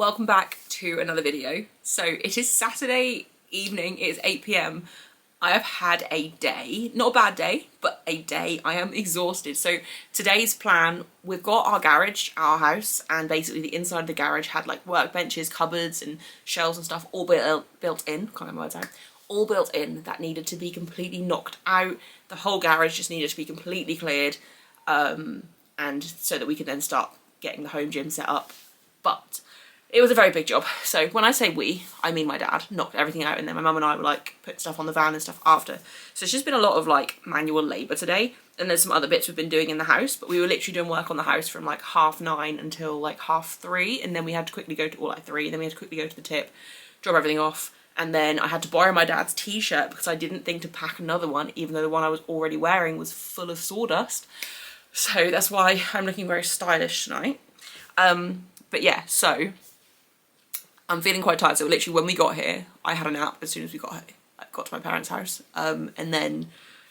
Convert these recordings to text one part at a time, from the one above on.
welcome back to another video. So it is Saturday evening, it is 8 p.m. I have had a day, not a bad day, but a day. I am exhausted. So today's plan, we've got our garage, our house, and basically the inside of the garage had like workbenches, cupboards and shelves and stuff all built in, can't remember my words out, all built in that needed to be completely knocked out. The whole garage just needed to be completely cleared, and so that we could then start getting the home gym set up. But it was a very big job. So when I say we, I mean my dad knocked everything out, and then my mum and I were like putting stuff on the van and stuff after. So it's just been a lot of like manual labour today. And there's some other bits we've been doing in the house, but we were literally doing work on the house from like 9:30 until like 3:30, and then we had to quickly go to, or like 3, and then we had to quickly go to the tip, drop everything off, and then I had to borrow my dad's t-shirt because I didn't think to pack another one, even though the one I was already wearing was full of sawdust. So that's why I'm looking very stylish tonight. But yeah, so I'm feeling quite tired. So literally when we got here, I had a nap as soon as we got to my parents' house. And then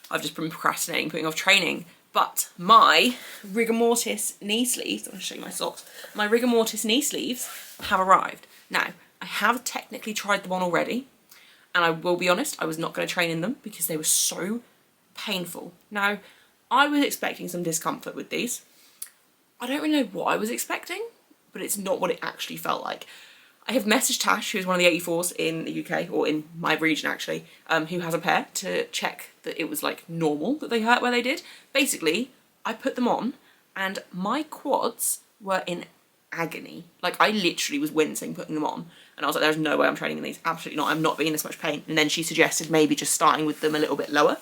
I've just been procrastinating, putting off training. But my Rigor Mortis knee sleeves, I'm going to show you my socks. My Rigor Mortis knee sleeves have arrived. Now, I have technically tried them on already. And I will be honest, I was not going to train in them because they were so painful. Now, I was expecting some discomfort with these. I don't really know what I was expecting, but it's not what it actually felt like. I have messaged Tash, who's one of the 84s in the UK, or in my region actually, who has a pair, to check that it was like normal that they hurt where they did. Basically, I put them on and my quads were in agony. Like I literally was wincing putting them on, and I was like, there's no way I'm training in these, absolutely not, I'm not being in this much pain. And then she suggested maybe just starting with them a little bit lower,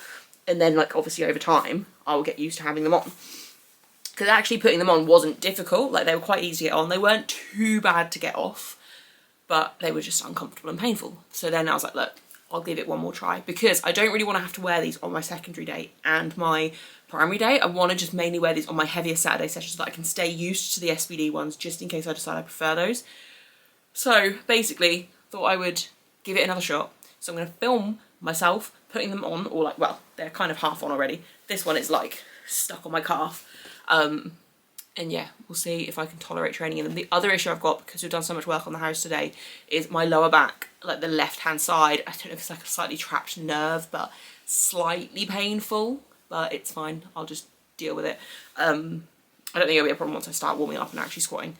and then like obviously over time I will get used to having them on. Because actually putting them on wasn't difficult, like they were quite easy to get on, they weren't too bad to get off, but they were just uncomfortable and painful. So then I was like, look, I'll give it one more try, because I don't really want to have to wear these on my secondary day and my primary day. I want to just mainly wear these on my heavier Saturday sessions so that I can stay used to the SBD ones just in case I decide I prefer those. So basically, thought I would give it another shot. So I'm going to film myself putting them on, or like, well, they're kind of half on already. This one is like stuck on my calf. And yeah, we'll see if I can tolerate training in them. The other issue I've got, because we've done so much work on the house today, is my lower back, like the left-hand side. I don't know if it's like a slightly trapped nerve, but slightly painful, but it's fine. I'll just deal with it. I don't think it'll be a problem once I start warming up and actually squatting.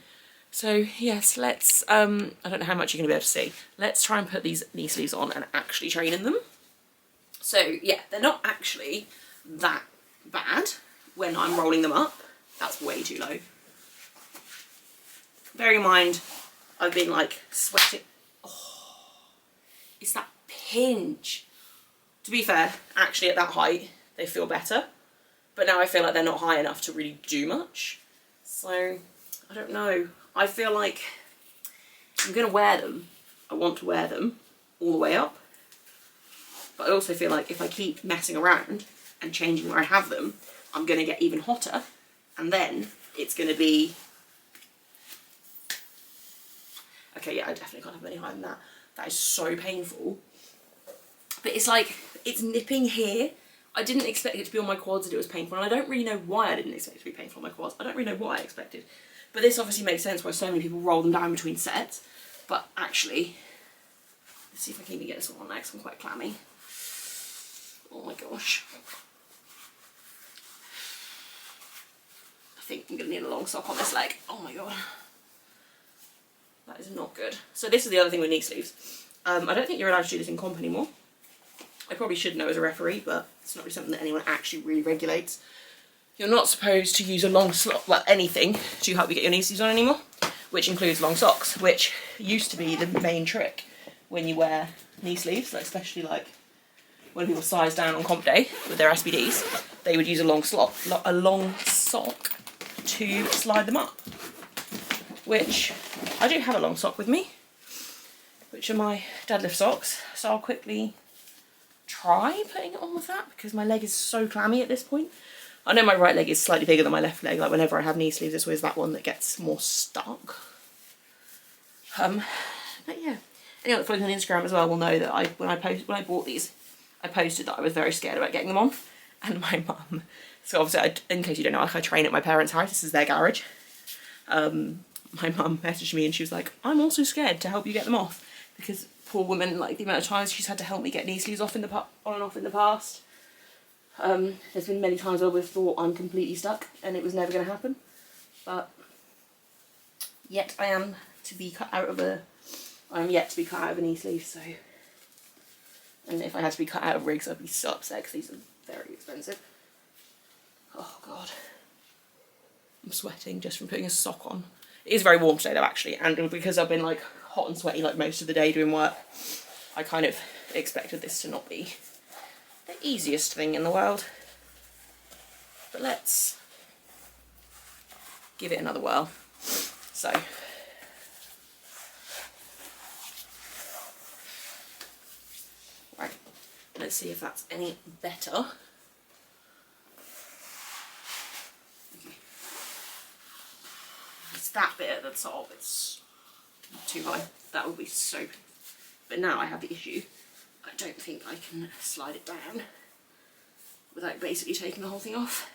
So yes, let's, I don't know how much you're gonna be able to see. Let's try and put these knee sleeves on and actually train in them. So yeah, they're not actually that bad when I'm rolling them up. That's way too low. Bear in mind, I've been like sweating. Oh, it's that pinch. To be fair, actually at that height, they feel better. But now I feel like they're not high enough to really do much. So, I don't know. I feel like I'm gonna wear them. I want to wear them all the way up. But I also feel like if I keep messing around and changing where I have them, I'm gonna get even hotter. And then it's going to be... Okay, yeah, I definitely can't have any higher than that. That is so painful. But it's like, it's nipping here. I didn't expect it to be on my quads that it was painful. And I don't really know why I didn't expect it to be painful on my quads. I don't really know what I expected. But this obviously makes sense why so many people roll them down between sets. But actually, let's see if I can even get this one on next. I'm quite clammy. Oh my gosh. I think I'm going to need a long sock on this leg. Oh my god. That is not good. So this is the other thing with knee sleeves. I don't think you're allowed to do this in comp anymore. I probably should know as a referee, but it's not really something that anyone actually really regulates. You're not supposed to use a long sock, well, anything, to help you get your knee sleeves on anymore, which includes long socks, which used to be the main trick when you wear knee sleeves, especially like when people size down on comp day with their SBDs, they would use a long sock to slide them up, which I do have a long sock with me, which are my deadlift socks, so I'll quickly try putting it on with that because my leg is so clammy at this point. I know my right leg is slightly bigger than my left leg, like whenever I have knee sleeves it's always that one that gets more stuck. But yeah, anyone that follows me on Instagram as well will know that when I bought these, I posted that I was very scared about getting them on, and my mum, so obviously in case you don't know, I train at my parents' house, this is their garage. my mum messaged me and she was like, I'm also scared to help you get them off, because poor woman, like the amount of times she's had to help me get knee sleeves off on and off in the past. There's been many times where we've thought I'm completely stuck and it was never going to happen, but yet I am yet to be cut out of a knee sleeve. So, and if I had to be cut out of rigs, I'd be so upset because these are very expensive. Oh god, I'm sweating just from putting a sock on. It is very warm today though, actually, and because I've been like hot and sweaty like most of the day doing work, I kind of expected this to not be the easiest thing in the world. But let's give it another whirl. So, right, let's see if that's any better. Okay. It's that bit at the top, it's not too high. That would be so, but now I have the issue. I don't think I can slide it down without basically taking the whole thing off.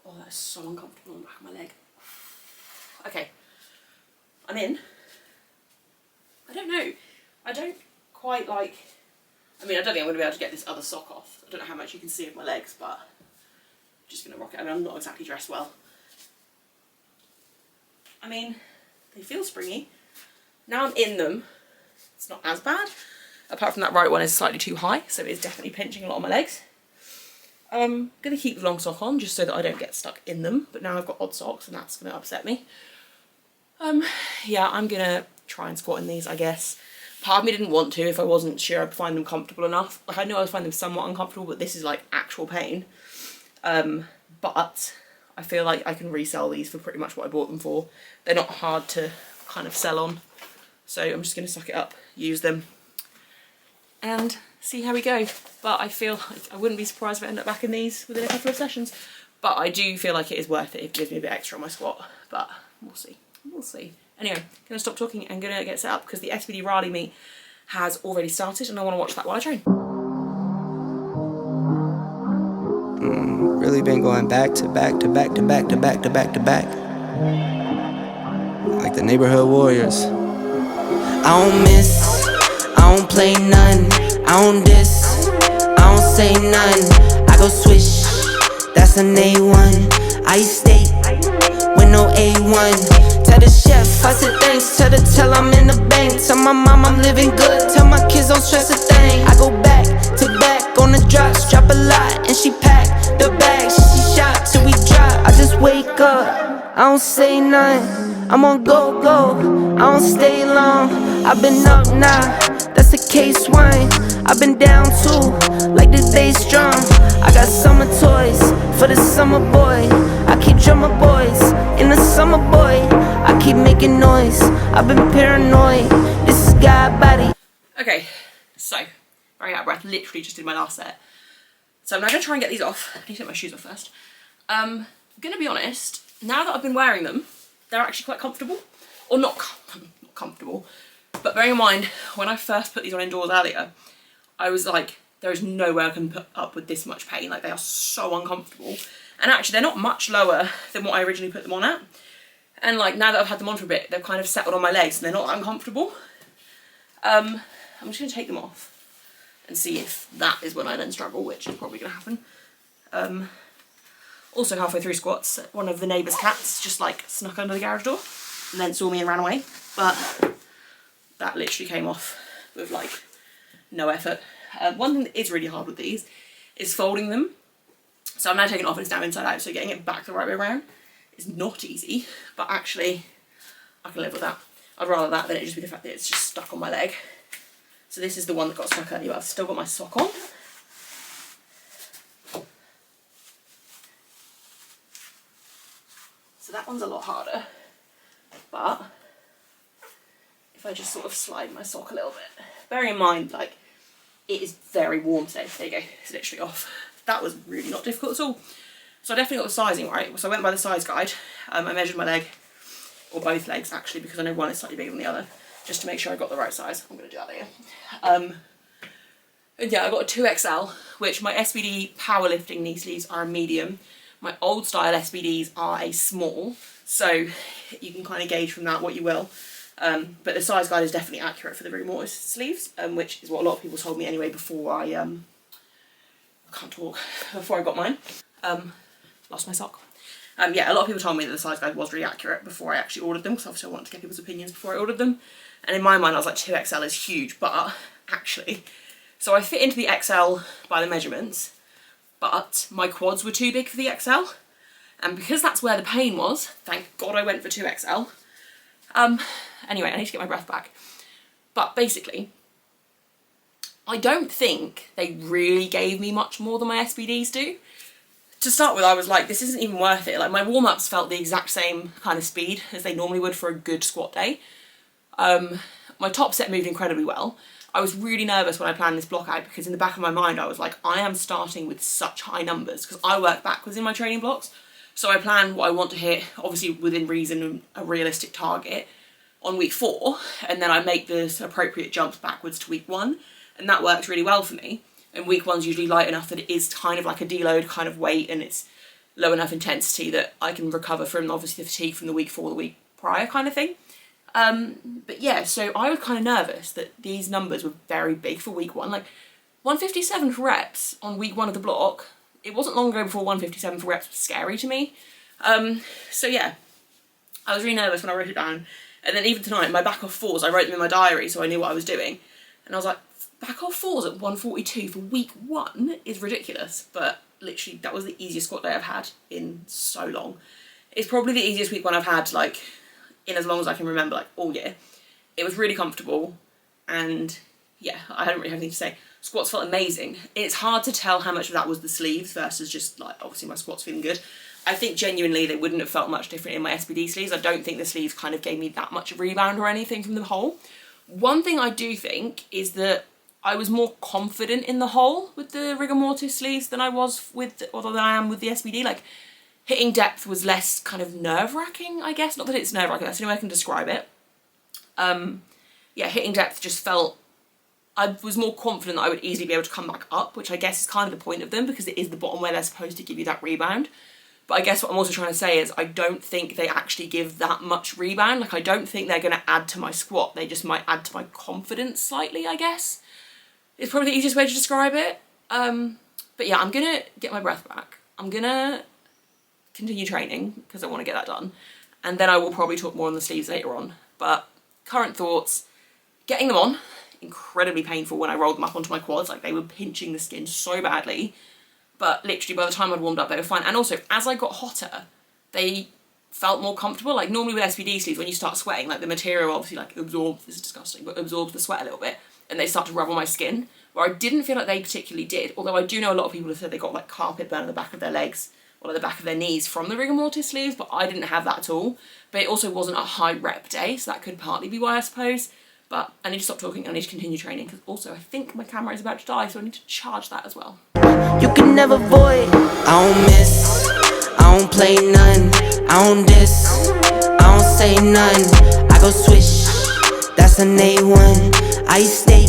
Oh, that is so uncomfortable on the back of my leg. Okay, I'm in. I don't know. I don't quite like, I mean, I don't think I'm going to be able to get this other sock off. I don't know how much you can see of my legs, but I'm just going to rock it. I mean, I'm not exactly dressed well. I mean, they feel springy. Now I'm in them, it's not as bad. Apart from that right one is slightly too high, so it's definitely pinching a lot of my legs. I'm going to keep the long sock on just so that I don't get stuck in them, but now I've got odd socks and that's going to upset me. Yeah, I'm going to try and squat in these, I guess. Part of me didn't want to if I wasn't sure I'd find them comfortable enough. Like, I knew I would find them somewhat uncomfortable, but this is like actual pain. But I feel like I can resell these for pretty much what I bought them for. They're not hard to kind of sell on. So I'm just going to suck it up, use them, and see how we go. But I feel like I wouldn't be surprised if I end up back in these within a couple of sessions. But I do feel like it is worth it. It gives me a bit extra on my squat. But we'll see. We'll see. Anyway, I'm going to stop talking and going to get set up because the SBD Raleigh meet has already started and I want to watch that while I train. Really been going back to back to back to back to back to back to back, like the neighborhood warriors. I don't miss, I don't play none, I don't diss, I don't say none. I go swish, that's an A1. I eat steak with no A1. Tell the chef I said thanks, tell I'm in the bank. Tell my mom I'm living good, tell my kids don't stress a thing. I go back to back on the drops, drop a lot and she pack the bag. She shot till we drop. I just wake up, I don't say nothing. I'm on go, I don't stay long. I've been up now, that's a case one. I've been down too, like the day strong. I got summer toys for the summer boy. I keep drummer boys in the summer boy. I keep making noise, I've been paranoid. This is God body. Okay, so very out of breath, literally just did my last set. So I'm now going to try and get these off. I need to take my shoes off first. I'm going to be honest, now that I've been wearing them, they're actually quite comfortable. Or not comfortable, but bearing in mind, when I first put these on indoors earlier, I was like, there is no way I can put up with this much pain. Like, they are so uncomfortable. And actually, they're not much lower than what I originally put them on at. And like, now that I've had them on for a bit, they've kind of settled on my legs and they're not uncomfortable. I'm just going to take them off and see if that is when I then struggle, which is probably going to happen. Also, halfway through squats, one of the neighbour's cats just like snuck under the garage door and then saw me and ran away. But that literally came off with like no effort. One thing that is really hard with these is folding them. So I'm now taking it off and it's now inside out, so getting it back the right way around is not easy, but actually I can live with that. I'd rather that than it just be the fact that it's just stuck on my leg. So this is the one that got stuck earlier, but I've still got my sock on. So that one's a lot harder, but if I just sort of slide my sock a little bit, bearing in mind, like, it is very warm today. There you go, it's literally off. That was really not difficult at all. So I definitely got the sizing right. So I went by the size guide. I measured my leg, or both legs actually, because I know one is slightly bigger than the other, just to make sure I got the right size. I'm going to do that later. And yeah, I got a 2XL, which my SBD powerlifting knee sleeves are a medium. My old style SBDs are a small, so you can kind of gauge from that what you will. But the size guide is definitely accurate for the Rigor Mortis sleeves, which is what a lot of people told me anyway before I before I got mine. Lost my sock. Yeah, a lot of people told me that the size guide was really accurate before I actually ordered them, because obviously I wanted to get people's opinions before I ordered them. And in my mind I was like, 2XL is huge, but actually, so I fit into the XL by the measurements, but my quads were too big for the XL. And because that's where the pain was, thank God I went for 2XL. Anyway, I need to get my breath back. But basically, I don't think they really gave me much more than my SBDs do. To start with, I was like, this isn't even worth it. Like, my warm-ups felt the exact same kind of speed as they normally would for a good squat day. My top set moved incredibly well. I was really nervous when I planned this block out, because in the back of my mind I was like, I am starting with such high numbers, because I work backwards in my training blocks. So I plan what I want to hit, obviously within reason and a realistic target, on week 4, and then I make the appropriate jumps backwards to week 1, and that works really well for me. And week 1's usually light enough that it is kind of like a deload kind of weight, and it's low enough intensity that I can recover from obviously the fatigue from the week 4, the week prior kind of thing. But yeah, so I was kind of nervous that these numbers were very big for week 1. Like 157 for reps on week 1 of the block, it wasn't long ago before 157 for reps was scary to me. So yeah, I was really nervous when I wrote it down. And then even tonight, my back off 4s, I wrote them in my diary so I knew what I was doing. And I was like, back off 4s at 142 for week 1 is ridiculous. But literally, that was the easiest squat day I've had in so long. It's probably the easiest week 1 I've had, like, in as long as I can remember, like, all year. It was really comfortable, and yeah, I don't really have anything to say. Squats felt amazing. It's hard to tell how much of that was the sleeves versus just, like, obviously my squats feeling good. I think genuinely they wouldn't have felt much different in my SBD sleeves. I don't think the sleeves kind of gave me that much rebound or anything from the hole. One thing I do think is that I was more confident in the hole with the Rigor Mortis sleeves than I was with, or than I am with the SBD. Like, hitting depth was less kind of nerve-wracking, I guess. Not that it's nerve-wracking, that's the only way I can describe it. Yeah, hitting depth just felt, I was more confident that I would easily be able to come back up, which I guess is kind of the point of them, because it is the bottom where they're supposed to give you that rebound. But I guess what I'm also trying to say is I don't think they actually give that much rebound. Like, I don't think they're going to add to my squat. They just might add to my confidence slightly, I guess. It's probably the easiest way to describe it. But yeah, I'm going to get my breath back. I'm going to continue training because I want to get that done. And then I will probably talk more on the sleeves later on. But current thoughts, getting them on, incredibly painful when I rolled them up onto my quads. Like, they were pinching the skin so badly. But literally by the time I'd warmed up, they were fine. And also, as I got hotter, they felt more comfortable. Like, normally with SBD sleeves, when you start sweating, like, the material obviously, like, absorbs, this is disgusting, but absorbs the sweat a little bit, and they start to rub on my skin, where I didn't feel like they particularly did. Although I do know a lot of people have said they got, like, carpet burn on the back of their legs, or at the back of their knees from the Rigor Mortis sleeves, but I didn't have that at all. But it also wasn't a high rep day, so that could partly be why, I suppose. But I need to stop talking, I need to continue training, because also I think my camera is about to die, so I need to charge that as well. You can never void. I don't miss, I don't play none, I don't diss, I don't say none. I go swish, that's an A1. I eat steak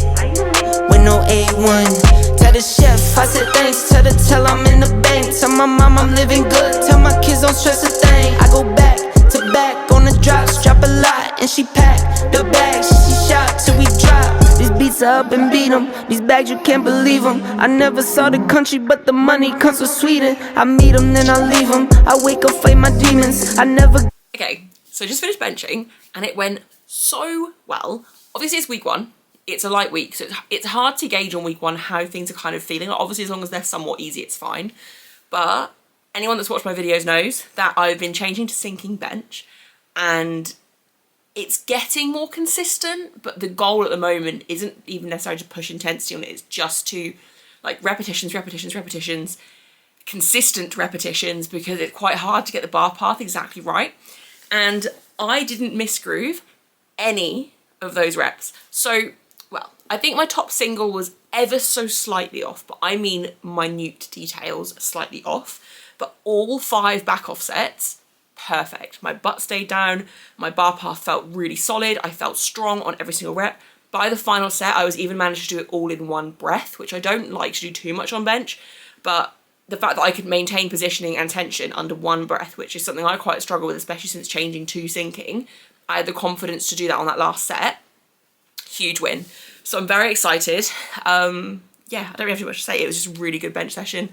with no A1. Tell the chef, I said thanks, tell I'm in the bank. Tell my mom I'm living good, tell my kids don't stress a thing. I go back to back on the drops, drop a lot, and she pack the bags, she shot till we drop. These beats are up and beat them, these bags you can't believe them. I never saw the country, but the money comes from Sweden. I meet them, then I leave them, I wake up, fight my demons, I never... Okay, so just finished benching, and it went so well. Obviously it's week 1, it's a light week, so it's hard to gauge on week 1 how things are kind of feeling. Like, obviously as long as they're somewhat easy, it's fine. But anyone that's watched my videos knows that I've been changing to sinking bench, and it's getting more consistent, but the goal at the moment isn't even necessarily to push intensity on it, it's just to, like, repetitions, consistent repetitions, because it's quite hard to get the bar path exactly right. And I didn't misgroove any of those reps. So, well, I think my top single was ever so slightly off, but I mean minute details slightly off. But all 5 back off sets, perfect. My butt stayed down, my bar path felt really solid, I felt strong on every single rep. by the final set, I was even managed to do it all in one breath, which I don't like to do too much on bench, but the fact that I could maintain positioning and tension under one breath, which is something I quite struggle with, especially since changing to sinking, I had the confidence to do that on that last set. Huge win. So I'm very excited. Yeah, I don't really have too much to say. It was just a really good bench session.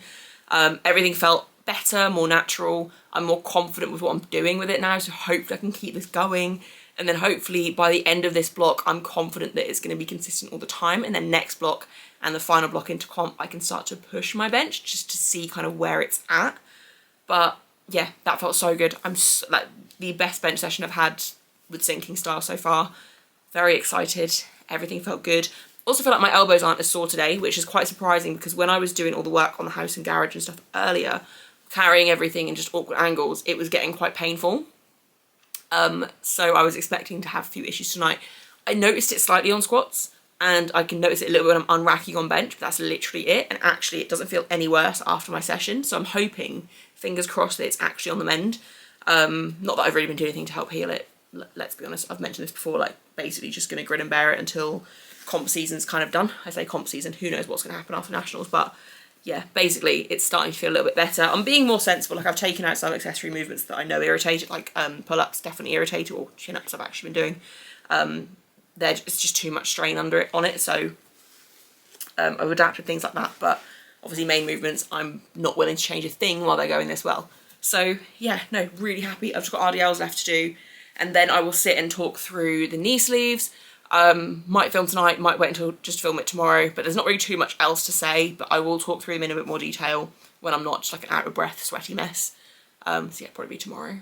Everything felt better, more natural. I'm more confident with what I'm doing with it now, so hopefully I can keep this going. And then hopefully by the end of this block, I'm confident that it's going to be consistent all the time. And then next block and the final block into comp, I can start to push my bench just to see kind of where it's at. But yeah, that felt so good. I'm like the best bench session I've had with sinking style so far. Very excited. Everything felt good. Also feel like my elbows aren't as sore today, which is quite surprising because when I was doing all the work on the house and garage and stuff earlier, carrying everything in just awkward angles, it was getting quite painful. So I was expecting to have a few issues tonight. I noticed it slightly on squats, and I can notice it a little bit when I'm unracking on bench, but that's literally it. And actually it doesn't feel any worse after my session. So I'm hoping, fingers crossed, that it's actually on the mend. Not that I've really been doing anything to help heal it. Let's be honest, I've mentioned this before, like basically just going to grin and bear it until comp season's kind of done. I say comp season, who knows what's going to happen after nationals, but yeah, basically it's starting to feel a little bit better. I'm being more sensible. Like I've taken out some accessory movements that I know irritated, like pull-ups definitely irritated, or chin-ups I've actually been doing. It's just too much strain on it, so I've adapted things like that, but obviously main movements I'm not willing to change a thing while they're going this well. So yeah, no, really happy. I've just got RDLs left to do, and then I will sit and talk through the knee sleeves. Might film tonight, might wait until just film it tomorrow, but there's not really too much else to say, but I will talk through them in a bit more detail when I'm not just like an out of breath, sweaty mess. So yeah, probably be tomorrow,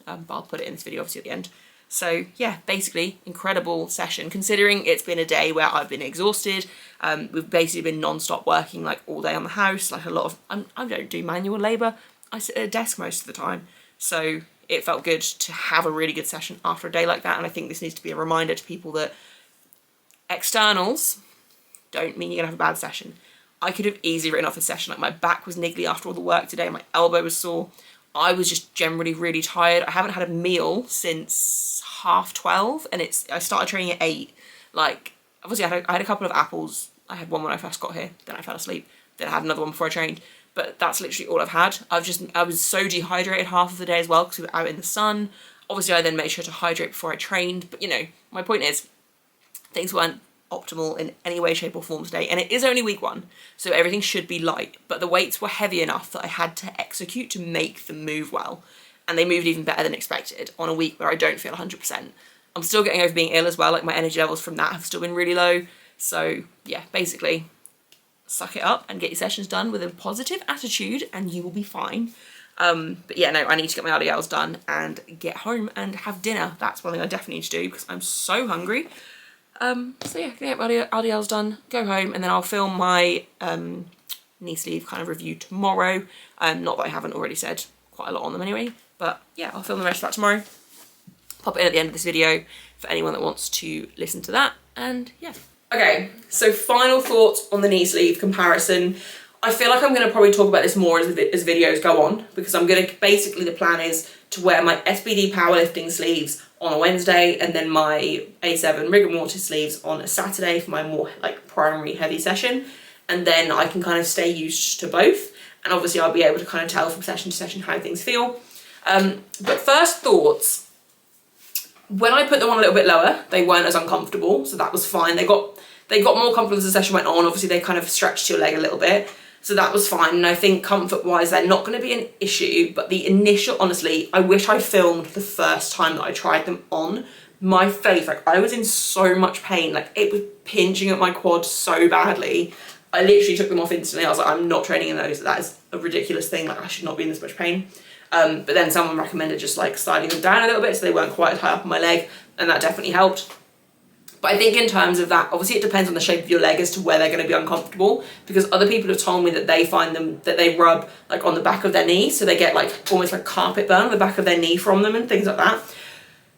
but I'll put it in this video obviously at the end. So yeah, basically incredible session considering it's been a day where I've been exhausted. We've basically been non-stop working like all day on the house, like a lot of, I don't do manual labour, I sit at a desk most of the time. So it felt good to have a really good session after a day like that, and I think this needs to be a reminder to people that externals don't mean you're gonna have a bad session. I could have easily written off a session, like my back was niggly after all the work today, my elbow was sore, I was just generally really tired. I haven't had a meal since 12:30, and I started training at 8. Like obviously I had a couple of apples. I had one when I first got here, then I fell asleep, then I had another one before I trained, but that's literally all I've had. I was so dehydrated half of the day as well because we were out in the sun. Obviously I then made sure to hydrate before I trained, but you know, my point is things weren't optimal in any way, shape or form today, and it is only week 1, so everything should be light, but the weights were heavy enough that I had to execute to make them move well, and they moved even better than expected on a week where I don't feel 100%. I'm still getting over being ill as well, like my energy levels from that have still been really low, so yeah, basically suck it up and get your sessions done with a positive attitude and you will be fine. But yeah, no, I need to get my RDLs done and get home and have dinner. That's one thing I definitely need to do because I'm so hungry. So yeah, get my RDLs done, go home, and then I'll film my knee sleeve kind of review tomorrow. Not that I haven't already said quite a lot on them anyway, but yeah, I'll film the rest of that tomorrow. Pop it in at the end of this video for anyone that wants to listen to that, and yeah. Okay, so final thoughts on the knee sleeve comparison. I feel like I'm going to probably talk about this more as videos go on, because I'm going to, basically the plan is to wear my SBD powerlifting sleeves on a Wednesday and then my A7 Rigor Mortis sleeves on a Saturday for my more like primary heavy session, and then I can kind of stay used to both, and obviously I'll be able to kind of tell from session to session how things feel. But first thoughts, when I put them on a little bit lower, they weren't as uncomfortable, so that was fine. They got more comfortable as the session went on. Obviously they kind of stretched your leg a little bit, so that was fine, and I think comfort-wise they're not going to be an issue, but the initial, honestly, I wish I filmed the first time that I tried them on. My face, like I was in so much pain, like it was pinching at my quad so badly. I literally took them off instantly. I was like, I'm not training in those, that is a ridiculous thing, like I should not be in this much pain. But then someone recommended just like sliding them down a little bit so they weren't quite as high up on my leg, and that definitely helped. But I think in terms of that, obviously it depends on the shape of your leg as to where they're going to be uncomfortable, because other people have told me that they find them, that they rub like on the back of their knee, so they get like almost like carpet burn on the back of their knee from them and things like that.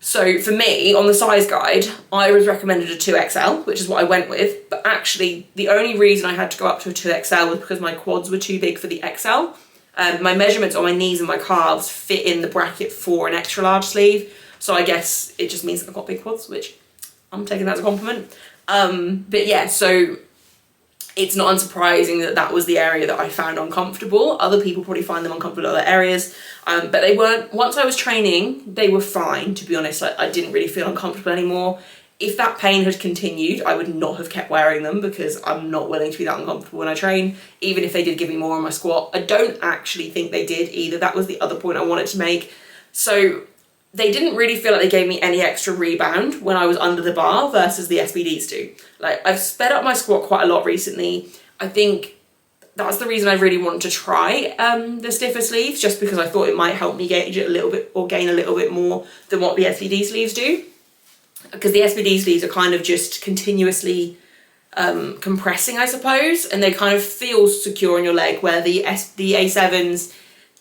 So for me, on the size guide, I was recommended a 2XL, which is what I went with, but actually the only reason I had to go up to a 2XL was because my quads were too big for the XL. My measurements on my knees and my calves fit in the bracket for an extra large sleeve, so I guess it just means I've got big quads, which I'm taking that as a compliment. But yeah, so it's not unsurprising that that was the area that I found uncomfortable. Other people probably find them uncomfortable in other areas, but they weren't. Once I was training, they were fine, to be honest. Like, I didn't really feel uncomfortable anymore. If that pain had continued, I would not have kept wearing them because I'm not willing to be that uncomfortable when I train, even if they did give me more on my squat. I don't actually think they did either. That was the other point I wanted to make. So they didn't really feel like they gave me any extra rebound when I was under the bar versus the SBDs do. Like, I've sped up my squat quite a lot recently. I think that's the reason I really wanted to try the stiffer sleeves, just because I thought it might help me gauge it a little bit or gain a little bit more than what the SBD sleeves do. Because the SBD sleeves are kind of just continuously compressing, I suppose, and they kind of feel secure on your leg, where the A7s,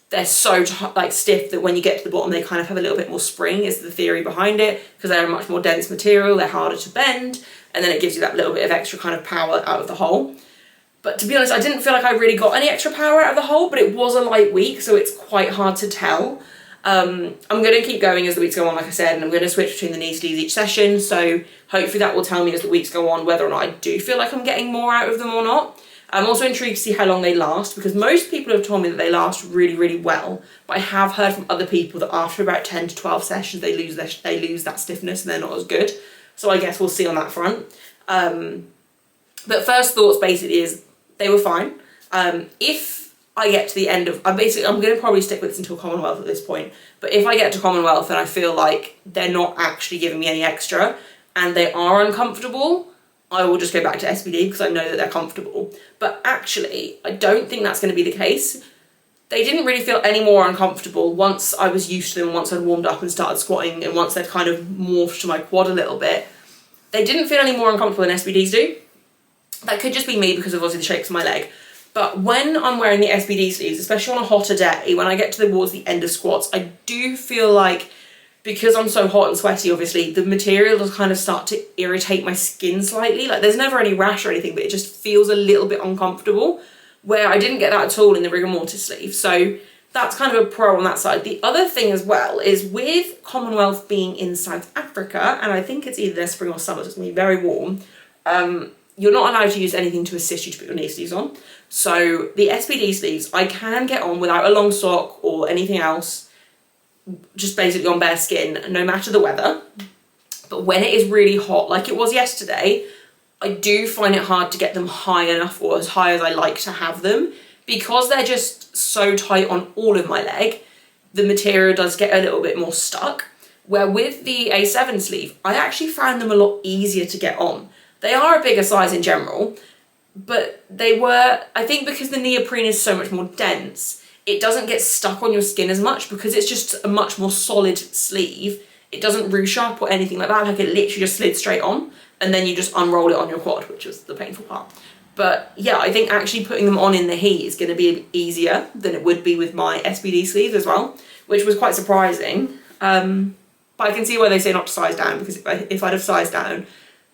they're so like stiff that when you get to the bottom they kind of have a little bit more spring, is the theory behind it, because they're a much more dense material, they're harder to bend, and then it gives you that little bit of extra kind of power out of the hole. But to be honest, I didn't feel like I really got any extra power out of the hole, but it was a light week, so it's quite hard to tell. I'm going to keep going as the weeks go on, like I said, and I'm going to switch between the knee sleeves each session, so hopefully that will tell me as the weeks go on whether or not I do feel like I'm getting more out of them or not. I'm also intrigued to see how long they last, because most people have told me that they last really, really well, but I have heard from other people that after about 10 to 12 sessions they lose that stiffness and they're not as good. So I guess we'll see on that front. But first thoughts basically is they were fine. If I get to the end of, I'm going to probably stick with this until Commonwealth at this point, but if I get to Commonwealth and I feel like they're not actually giving me any extra and they are uncomfortable, I will just go back to SBD because I know that they're comfortable. But actually, I don't think that's going to be the case. They didn't really feel any more uncomfortable once I was used to them, once I'd warmed up and started squatting, and once they'd kind of morphed to my quad a little bit. They didn't feel any more uncomfortable than SBDs do. That could just be me because of obviously the shapes of my leg. But when I'm wearing the SBD sleeves, especially on a hotter day, when I get towards the end of squats, I do feel like, because I'm so hot and sweaty, obviously, the material does kind of start to irritate my skin slightly. Like, there's never any rash or anything, but it just feels a little bit uncomfortable, where I didn't get that at all in the Rigor Mortis sleeve. So that's kind of a pro on that side. The other thing as well is, with Commonwealth being in South Africa, and I think it's either their spring or summer, so it's going to be very warm, you're not allowed to use anything to assist you to put your knee sleeves on. So the SBD sleeves I can get on without a long sock or anything else, just basically on bare skin, no matter the weather. But when it is really hot, like it was yesterday, I do find it hard to get them high enough, or as high as I like to have them, because they're just so tight on all of my leg. The material does get a little bit more stuck, where with the A7 sleeve, I actually found them a lot easier to get on. They are a bigger size in general, but they were, I think because the neoprene is so much more dense, it doesn't get stuck on your skin as much because it's just a much more solid sleeve. It doesn't ruche up or anything like that, like it literally just slid straight on, and then you just unroll it on your quad, which was the painful part. But yeah, I think actually putting them on in the heat is going to be easier than it would be with my SBD sleeves as well, which was quite surprising. But I can see why they say not to size down, because if I'd have sized down,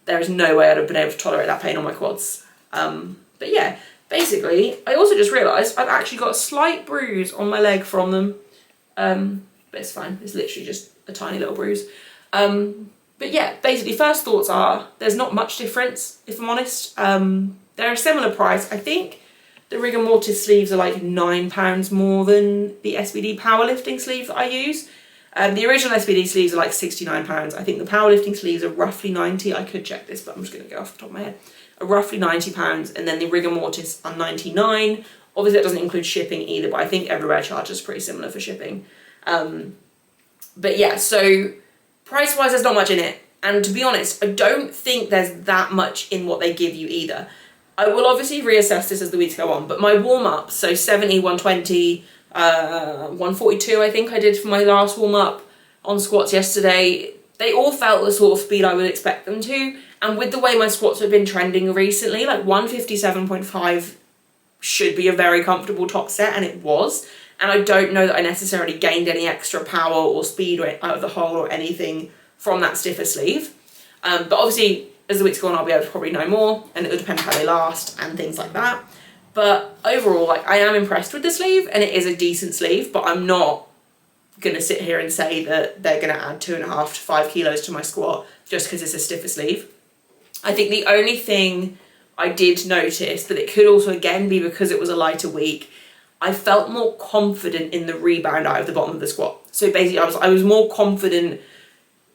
there is no way I'd have been able to tolerate that pain on my quads. But yeah, basically, I also just realised I've actually got a slight bruise on my leg from them. But it's fine, it's literally just a tiny little bruise. But yeah, basically first thoughts are, there's not much difference, if I'm honest. They're a similar price. I think the Rigor Mortis sleeves are like £9 more than the SBD powerlifting sleeve that I use. The original SBD sleeves are like £69. I think the powerlifting sleeves are roughly 90. I could check this, but I'm just going to go off the top of my head. Are roughly £90, and then the Rigor Mortis are 99. Obviously that doesn't include shipping either, but I think everywhere charges pretty similar for shipping. But yeah, so price-wise there's not much in it. And to be honest, I don't think there's that much in what they give you either. I will obviously reassess this as the weeks go on, but my warm-up, so 70, 120, 142 I think I did for my last warm-up on squats yesterday, they all felt the sort of speed I would expect them to. And with the way my squats have been trending recently, like 157.5 should be a very comfortable top set, and it was. And I don't know that I necessarily gained any extra power or speed out of the hole or anything from that stiffer sleeve. But obviously, as the weeks go on, I'll be able to probably know more, and it will depend how they last and things like that. But overall, like, I am impressed with the sleeve, and it is a decent sleeve, but I'm not going to sit here and say that they're going to add 2.5 to 5 kilos to my squat just because it's a stiffer sleeve. I think the only thing I did notice, but it could also again be because it was a lighter week, I felt more confident in the rebound out of the bottom of the squat. So basically I was more confident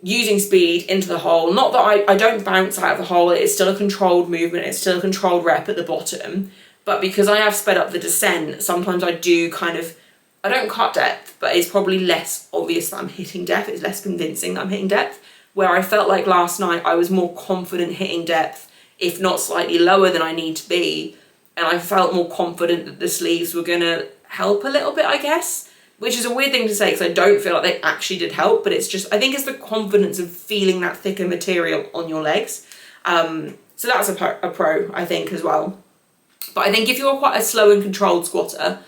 using speed into the hole. Not that I don't bounce out of the hole, it's still a controlled movement, it's still a controlled rep at the bottom, but because I have sped up the descent, sometimes I do kind of, I don't cut depth, but it's probably less obvious that I'm hitting depth, it's less convincing that I'm hitting depth, where I felt like last night I was more confident hitting depth, if not slightly lower than I need to be, and I felt more confident that the sleeves were gonna help a little bit, I guess, which is a weird thing to say because I don't feel like they actually did help, but it's just, I think it's the confidence of feeling that thicker material on your legs. So that's a pro, I think, as well. But I think if you're quite a slow and controlled squatter,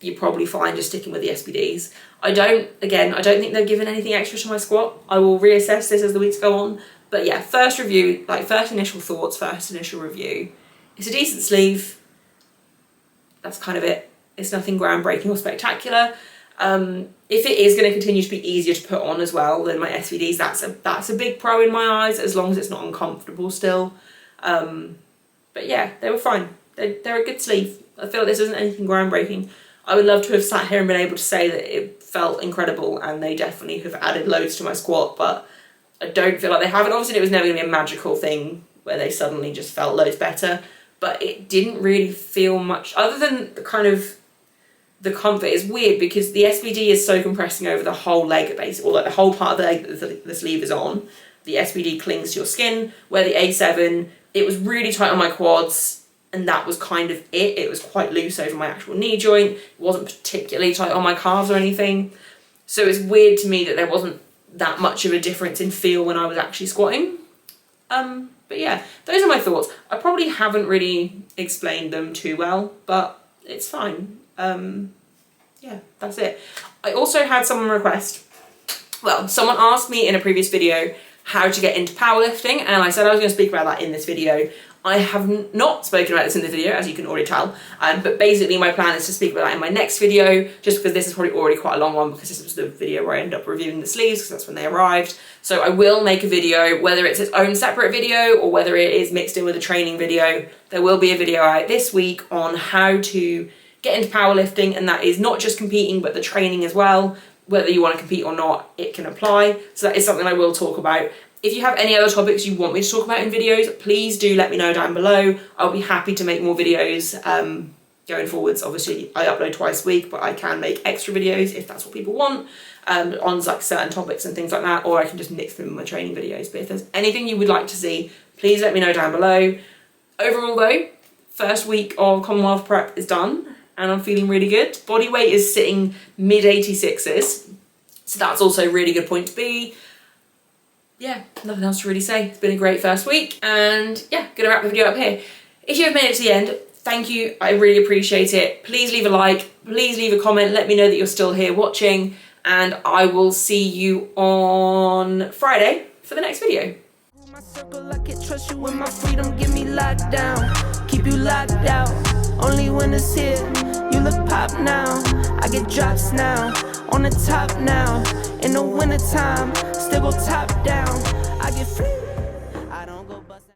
you're probably fine just sticking with the SBDs. I don't think they've given anything extra to my squat. I will reassess this as the weeks go on. But yeah, first review, like first initial thoughts, first initial review. It's a decent sleeve. That's kind of it. It's nothing groundbreaking or spectacular. If it is going to continue to be easier to put on as well than my SBDs, that's a big pro in my eyes, as long as it's not uncomfortable still. But yeah, they were fine. They're a good sleeve. I feel like this isn't anything groundbreaking. I would love to have sat here and been able to say that it felt incredible and they definitely have added loads to my squat, but I don't feel like they haven't. Obviously, it was never going to be a magical thing where they suddenly just felt loads better, but it didn't really feel much, other than the kind of the comfort. Is weird because the SBD is so compressing over the whole leg, basically, or like the whole part of the leg that the sleeve is on. The SBD clings to your skin, where the A7, it was really tight on my quads, and that was kind of it. It was quite loose over my actual knee joint. It wasn't particularly tight on my calves or anything. So it's weird to me that there wasn't that much of a difference in feel when I was actually squatting. But yeah, those are my thoughts. I probably haven't really explained them too well, but it's fine. Yeah, that's it. I also had someone someone asked me in a previous video how to get into powerlifting, and I said I was going to speak about that in this video. I have not spoken about this in this video, as you can already tell, but basically my plan is to speak about that in my next video, just because this is probably already quite a long one, because this was the video where I ended up reviewing the sleeves, because that's when they arrived. So I will make a video, whether it's its own separate video, or whether it is mixed in with a training video. There will be a video out this week on how to get into powerlifting, and that is not just competing, but the training as well. Whether you want to compete or not, it can apply. So that is something I will talk about. If you have any other topics you want me to talk about in videos, please do let me know down below. I'll be happy to make more videos going forwards. Obviously, I upload twice a week, but I can make extra videos if that's what people want on like certain topics and things like that, or I can just mix them in my training videos. But if there's anything you would like to see, please let me know down below. Overall though, first week of Commonwealth prep is done, and I'm feeling really good. Body weight is sitting mid 86s, so that's also a really good point to be. Yeah, nothing else to really say. It's been a great first week, and yeah, gonna wrap the video up here. If you have made it to the end, thank you, I really appreciate it. Please leave a like, please leave a comment, let me know that you're still here watching, and I will see you on Friday for the next video. My circle, I can trust you with my freedom, get me locked down, keep you locked out, only when it's here, you look pop now, I get drops now, on the top now, in the winter time, still go top down, I get free.